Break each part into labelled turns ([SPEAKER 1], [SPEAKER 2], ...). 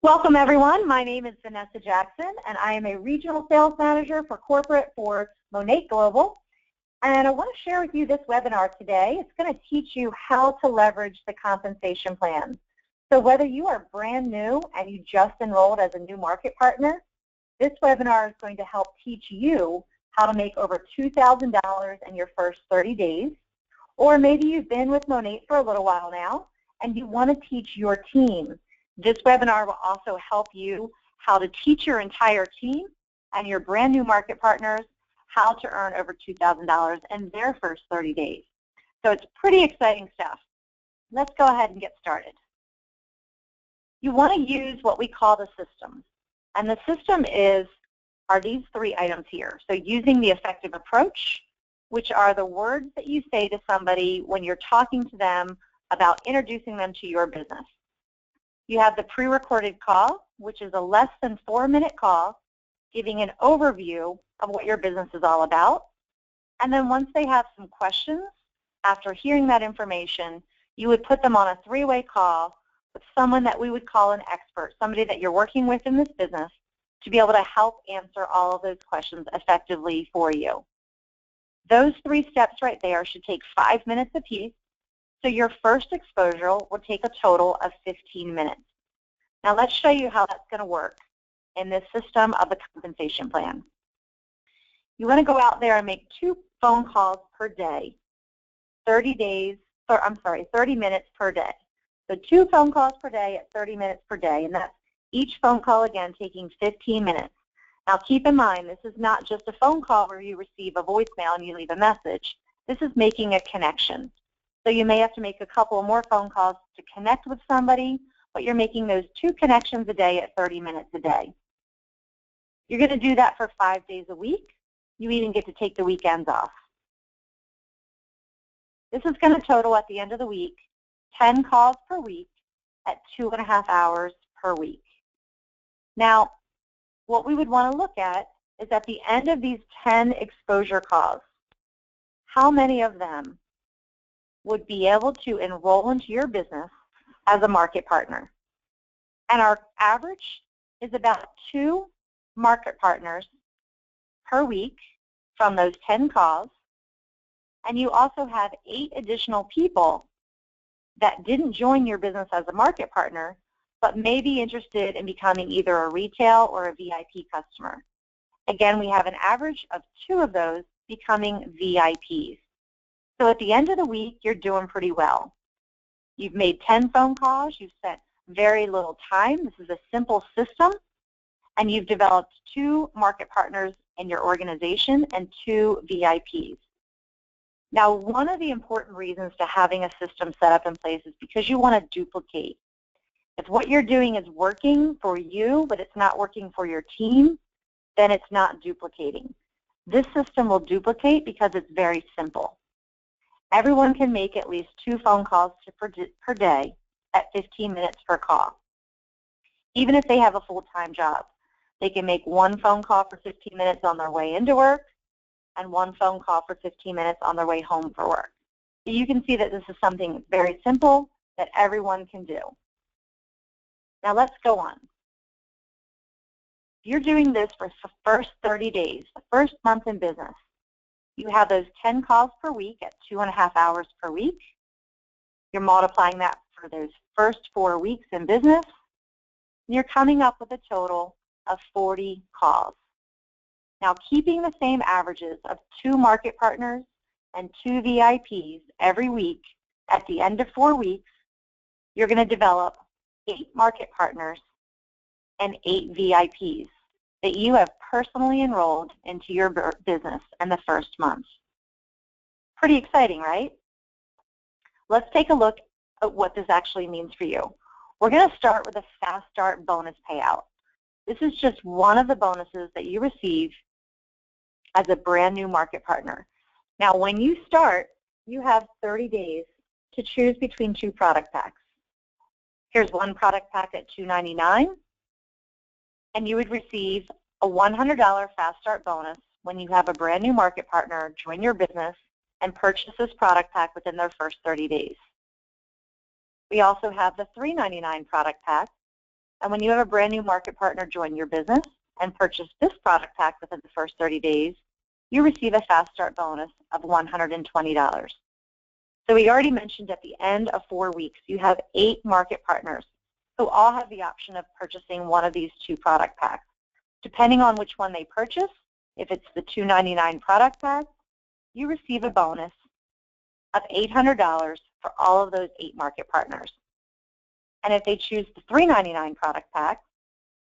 [SPEAKER 1] Welcome everyone. My name is Vanessa Jackson and I am a Regional Sales Manager for Corporate for MONAT Global. And I want to share with you this webinar today. It's going to teach you how to leverage the compensation plan. So whether you are brand new and you just enrolled as a new market partner, this webinar is going to help teach you how to make over $2,000 in your first 30 days. Or maybe you've been with MONAT for a little while now and you want to teach your team. This webinar will also help you how to teach your entire team and your brand new market partners how to earn over $2,000 in their first 30 days. So it's pretty exciting stuff. Let's go ahead and get started. You want to use what we call the system. And the system are these three items here. So using the effective approach, which are the words that you say to somebody when you're talking to them about introducing them to your business. You have the pre-recorded call, which is a less than 4-minute call, giving an overview of what your business is all about. And then once they have some questions, after hearing that information, you would put them on a 3-way call with someone that we would call an expert, somebody that you're working with in this business to be able to help answer all of those questions effectively for you. Those 3 steps right there should take 5 minutes apiece. So your first exposure will take a total of 15 minutes. Now let's show you how that's going to work in this system of the compensation plan. You want to go out there and make 2 phone calls per day, 30 minutes per day. So 2 phone calls per day at 30 minutes per day, and that's each phone call again taking 15 minutes. Now keep in mind, this is not just a phone call where you receive a voicemail and you leave a message. This is making a connection. So you may have to make a couple more phone calls to connect with somebody, but you're making those 2 connections a day at 30 minutes a day. You're going to do that for 5 days a week. You even get to take the weekends off. This is going to total at the end of the week 10 calls per week at 2.5 hours per week. Now, what we would want to look at is at the end of these 10 exposure calls, how many of them would be able to enroll into your business as a market partner. And our average is about 2 market partners per week from those 10 calls. And you also have 8 additional people that didn't join your business as a market partner, but may be interested in becoming either a retail or a VIP customer. Again, we have an average of 2 of those becoming VIPs. So at the end of the week, you're doing pretty well. You've made 10 phone calls. You've spent very little time. This is a simple system. And you've developed 2 market partners in your organization and 2 VIPs. Now, one of the important reasons to having a system set up in place is because you want to duplicate. If what you're doing is working for you, but it's not working for your team, then it's not duplicating. This system will duplicate because it's very simple. Everyone can make at least 2 phone calls per day at 15 minutes per call. Even if they have a full-time job, they can make 1 phone call for 15 minutes on their way into work and 1 phone call for 15 minutes on their way home for work. So you can see that this is something very simple that everyone can do. Now let's go on. If you're doing this for the first 30 days, the first month in business, you have those 10 calls per week at 2.5 hours per week. You're multiplying that for those first 4 weeks in business. And you're coming up with a total of 40 calls. Now, keeping the same averages of 2 market partners and 2 VIPs every week, at the end of 4 weeks, you're going to develop 8 market partners and 8 VIPs that you have personally enrolled into your business in the first month. Pretty exciting, right? Let's take a look at what this actually means for you. We're going to start with a Fast Start bonus payout. This is just one of the bonuses that you receive as a brand new market partner. Now, when you start, you have 30 days to choose between 2 product packs. Here's 1 product pack at $2.99. And you would receive a $100 Fast Start bonus when you have a brand new market partner join your business and purchase this product pack within their first 30 days. We also have the $3.99 product pack, And when you have a brand new market partner join your business and purchase this product pack within the first 30 days, you receive a Fast Start bonus of $120. So we already mentioned at the end of 4 weeks, you have 8 market partners who all have the option of purchasing one of these 2 product packs. Depending on which one they purchase, if it's the $299 product pack, you receive a bonus of $800 for all of those 8 market partners. And if they choose the $399 product pack,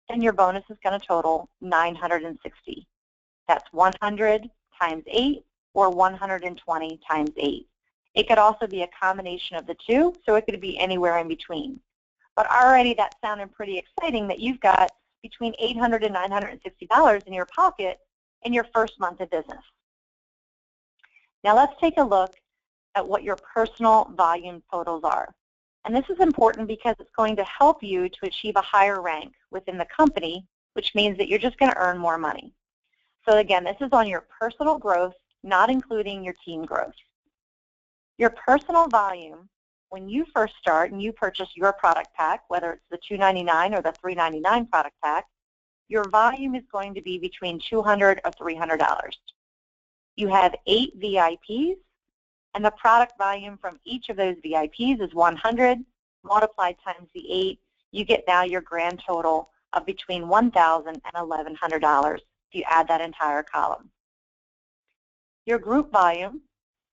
[SPEAKER 1] then your bonus is going to total $960. That's 100 times 8 or 120 times 8. It could also be a combination of the two, so it could be anywhere in between. But already that's sounding pretty exciting that you've got between $800 and $960 in your pocket in your first month of business. Now let's take a look at what your personal volume totals are. And this is important because it's going to help you to achieve a higher rank within the company, which means that you're just going to earn more money. So again, this is on your personal growth, not including your team growth. Your personal volume, when you first start and you purchase your product pack, whether it's the $299 or the $399 product pack, your volume is going to be between $200 or $300. You have 8 VIPs, and the product volume from each of those VIPs is 100 multiplied times the 8. You get now your grand total of between $1,000 and $1,100 if you add that entire column. Your group volume is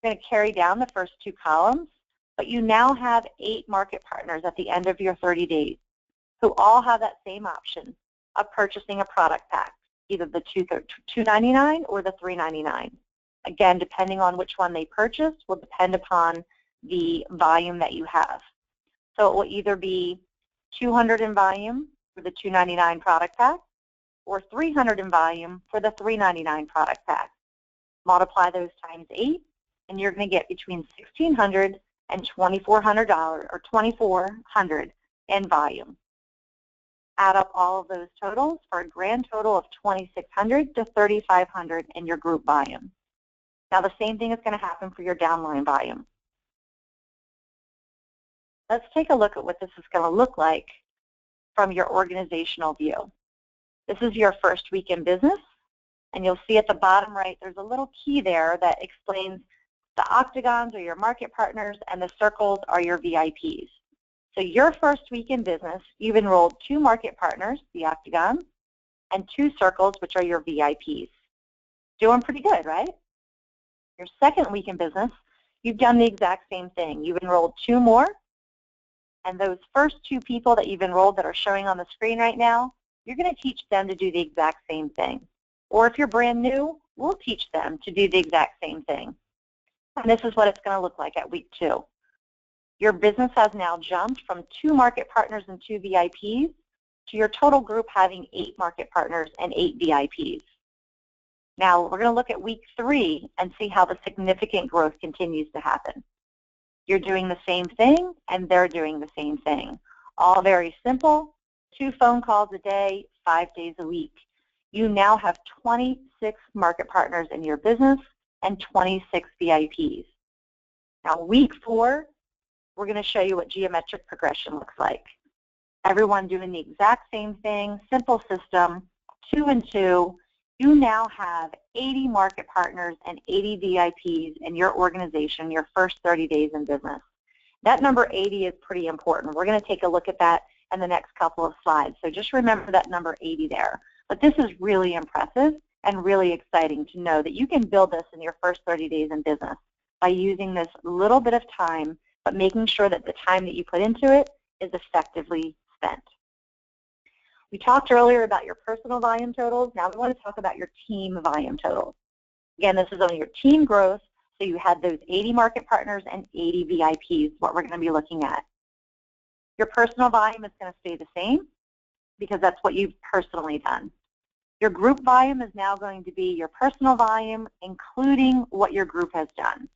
[SPEAKER 1] going to carry down the first 2 columns, but you now have 8 market partners at the end of your 30 days who all have that same option of purchasing a product pack, either the $299 or the $399. Again, depending on which one they purchase will depend upon the volume that you have. So it will either be 200 in volume for the $299 product pack or 300 in volume for the $399 product pack. Multiply those times 8, and you're going to get between $1,600 and $2,400 or $2,400 in volume. Add up all of those totals for a grand total of $2,600 to $3,500 in your group volume. Now the same thing is going to happen for your downline volume. Let's take a look at what this is going to look like from your organizational view. This is your first week in business, and you'll see at the bottom right there's a little key there that explains the octagons are your market partners and the circles are your VIPs. So your first week in business, you've enrolled 2 market partners, the octagons, and 2 circles, which are your VIPs. Doing pretty good, right? Your second week in business, you've done the exact same thing. You've enrolled 2 more, and those first 2 people that you've enrolled that are showing on the screen right now, you're going to teach them to do the exact same thing. Or if you're brand new, we'll teach them to do the exact same thing. And this is what it's going to look like at week 2. Your business has now jumped from 2 market partners and 2 VIPs to your total group having 8 market partners and 8 VIPs. Now we're going to look at week 3 and see how the significant growth continues to happen. You're doing the same thing and they're doing the same thing. All very simple, 2 phone calls a day, 5 days a week. You now have 26 market partners in your business and 26 VIPs. Now week 4, we're going to show you what geometric progression looks like. Everyone doing the exact same thing, simple system, 2 and 2. You now have 80 market partners and 80 VIPs in your organization your first 30 days in business. That number 80 is pretty important. We're going to take a look at that in the next couple of slides. So just remember that number 80 there. But this is really impressive and really exciting to know that you can build this in your first 30 days in business by using this little bit of time, but making sure that the time that you put into it is effectively spent. We talked earlier about your personal volume totals. Now we want to talk about your team volume totals. Again, this is on your team growth, so you had those 80 market partners and 80 VIPs, what we're going to be looking at. Your personal volume is going to stay the same because that's what you've personally done. Your group volume is now going to be your personal volume, including what your group has done.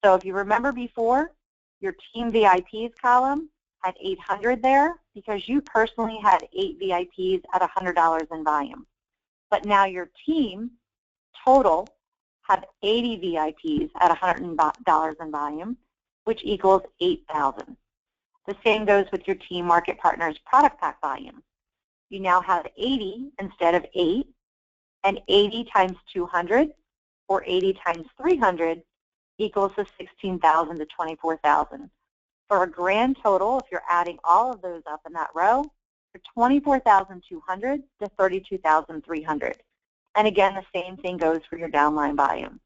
[SPEAKER 1] So if you remember before, your team VIPs column had 800 there because you personally had 8 VIPs at $100 in volume. But now your team total have 80 VIPs at $100 in volume, which equals 8,000. The same goes with your team market partners product pack volume. You now have 80 instead of 8, and 80 times 200 or 80 times 300 equals the 16,000 to 24,000. For a grand total, if you're adding all of those up in that row, for 24,200 to 32,300. And again, the same thing goes for your downline volume.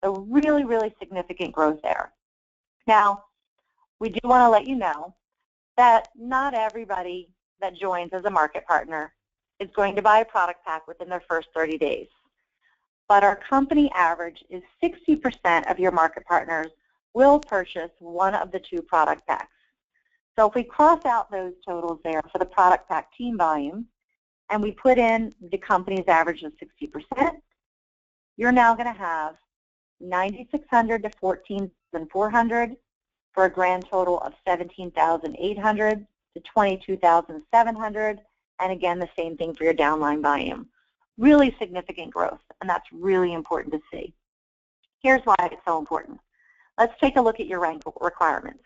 [SPEAKER 1] So really, really significant growth there. Now, we do want to let you know that not everybody that joins as a market partner is going to buy a product pack within their first 30 days. But our company average is 60% of your market partners will purchase one of the 2 product packs. So if we cross out those totals there for the product pack team volume, and we put in the company's average of 60%, you're now going to have 9,600 to 14,400 for a grand total of 17,800 to 22,700, and again, the same thing for your downline volume. Really significant growth, and that's really important to see. Here's why it's so important. Let's take a look at your rank requirements.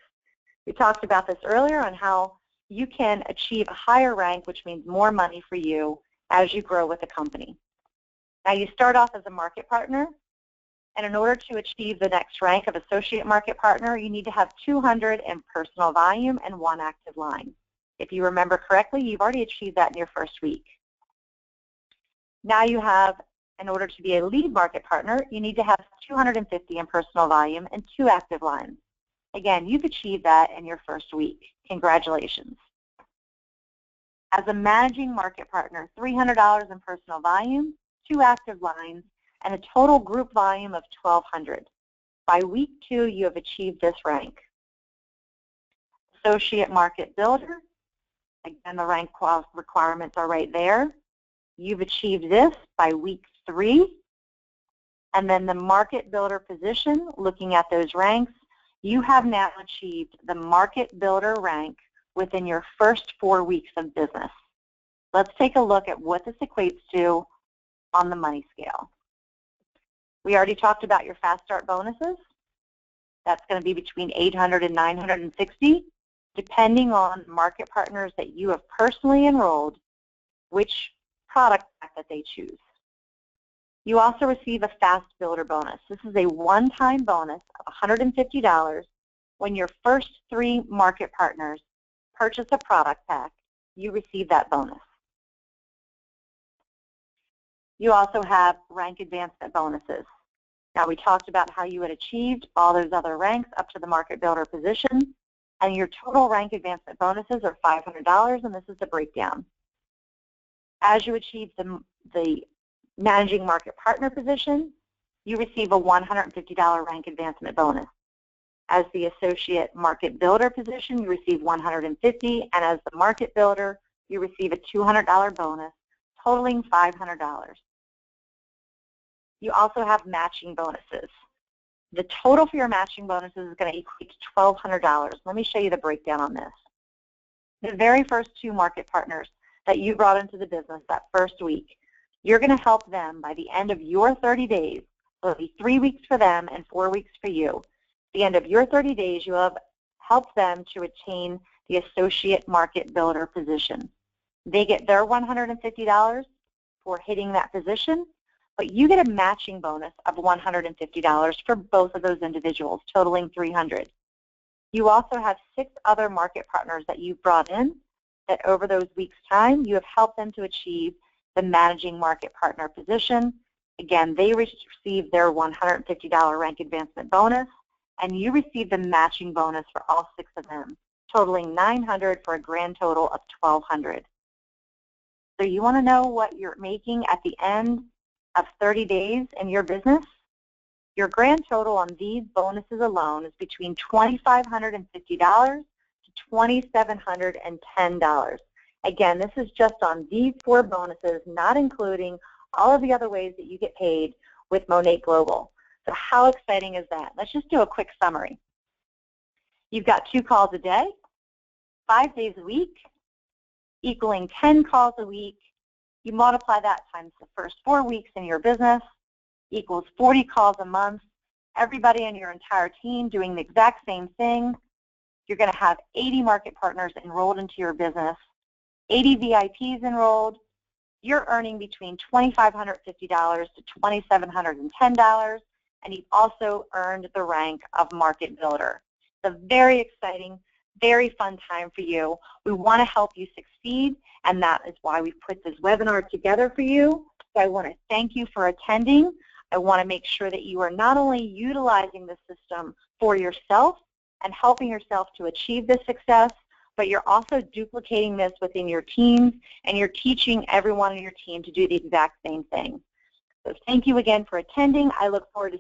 [SPEAKER 1] We talked about this earlier on how you can achieve a higher rank, which means more money for you as you grow with the company. Now, you start off as a market partner, and in order to achieve the next rank of associate market partner, you need to have 200 in personal volume and 1 active line. If you remember correctly, you've already achieved that in your first week. Now you have, in order to be a lead market partner, you need to have 250 in personal volume and 2 active lines. Again, you've achieved that in your first week. Congratulations. As a managing market partner, $300 in personal volume, 2 active lines, and a total group volume of 1,200. By week 2, you have achieved this rank. Associate market builder, again, the rank requirements are right there. You've achieved this by week 3. And then the market builder position, looking at those ranks, you have now achieved the market builder rank within your first 4 weeks of business. Let's take a look at what this equates to on the money scale. We already talked about your fast start bonuses. That's going to be between 800 and 960, depending on market partners that you have personally enrolled, which product pack that they choose. You also receive a fast builder bonus. This is a one-time bonus of $150 when your first 3 market partners purchase a product pack. You receive that bonus. You also have rank advancement bonuses. Now, we talked about how you had achieved all those other ranks up to the market builder position, and your total rank advancement bonuses are $500, and this is the breakdown. As you achieve the managing market partner position, you receive a $150 rank advancement bonus. As the associate market builder position, you receive $150, and as the market builder, you receive a $200 bonus, totaling $500. You also have matching bonuses. The total for your matching bonuses is going to equate to $1,200. Let me show you the breakdown on this. The very first 2 market partners that you brought into the business that first week, you're going to help them by the end of your 30 days. So it'll be 3 weeks for them and 4 weeks for you. At the end of your 30 days, you have helped them to attain the associate market builder position. They get their $150 for hitting that position, but you get a matching bonus of $150 for both of those individuals, totaling $300. You also have 6 other market partners that you've brought in that over those weeks' time, you have helped them to achieve the managing market partner position. Again, they receive their $150 rank advancement bonus, and you receive the matching bonus for all 6 of them, totaling $900 for a grand total of $1,200. So you want to know what you're making at the end of 30 days in your business? Your grand total on these bonuses alone is between $2,550 to $2,710. Again, this is just on these 4 bonuses, not including all of the other ways that you get paid with MONAT Global. So how exciting is that? Let's just do a quick summary. You've got 2 calls a day, 5 days a week, equaling 10 calls a week. You multiply that times the first 4 weeks in your business, equals 40 calls a month. Everybody in your entire team doing the exact same thing. You're going to have 80 market partners enrolled into your business, 80 VIPs enrolled. You're earning between $2,550 to $2,710, and you've also earned the rank of Market Builder. It's a very exciting, very fun time for you. We want to help you succeed, and that is why we've put this webinar together for you. So I want to thank you for attending. I want to make sure that you are not only utilizing the system for yourself and helping yourself to achieve this success, but you're also duplicating this within your teams, and you're teaching everyone on your team to do the exact same thing. So thank you again for attending. I look forward to